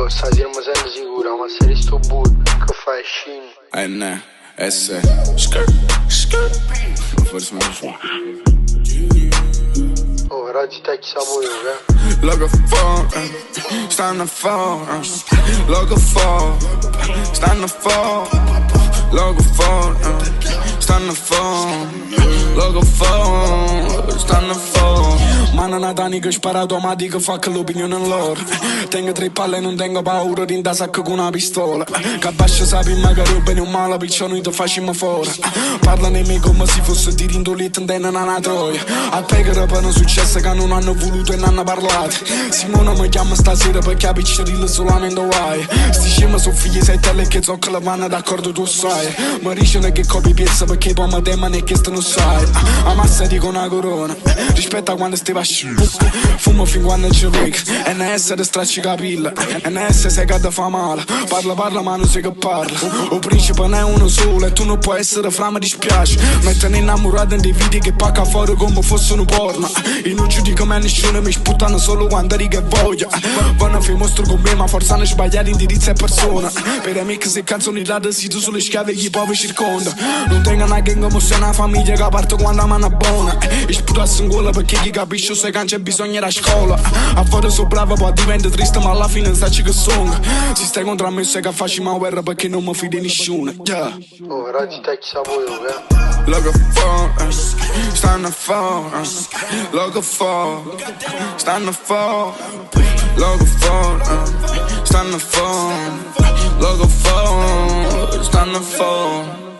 Dico, stasera mi sento sicura, ma se sto burro, che fai scino? Ne, S, skirt, skirt. Forse me lo so. Oh, però ti tacchi sapore, Logo for, stanno for, logo for, stanno for, logo for, stanno for, logo for, stanno for. Mano Natani che spara automatico fa che l'opinione è loro. Tengo 3 palle e non tengo paura di andare sacco con una pistola. Che abbascia sapi magari bene o male perciò noi te facciamo fuori. Parla nei miei come se fosse di rindoletta in tenda una troia. A pegare per un successo che non hanno voluto e non hanno parlato. Simone mi chiama stasera perché a piccerilla solamente guai. Sti scemi sono figli sei tele che so che la vanno d'accordo tu sai. Mi dicono che copi piezza perché poi mi temono e che sto non sai. A massa dico una corona rispetto a quando stai asciutto. Fumo fin quando c'è break. NS te stracci capilla. NS sai che ti fa male. Parla ma non sai che parla. O principe non è uno solo e tu non puoi essere fra mi dispiace. Mettono innamorato in dei video che pacca fuori come fossero porno. E non giudico mai nessuno, mi sputtano solo quando riga e voglia. Vanno a fare mostro con me ma forse hanno sbagliato indirizzo e persona. Per amici se canzoni rade si tu sulle schiave gli poveri circonda. Non tengo una gang come se una famiglia che parte quando mano buona. E sputassi in gola perché chi capisce se c'è bisogno da scuola. A volte sono bravo poi divento triste ma alla fine sai che sono. Si stai contro me sai che faccio ma guerra perché non mi fido di nessuno. Yeah. Oh, però ti tacchi sapore, Logo for, stanno for, logo for, stanno for, logo for, stanno for, logo for, stanno for.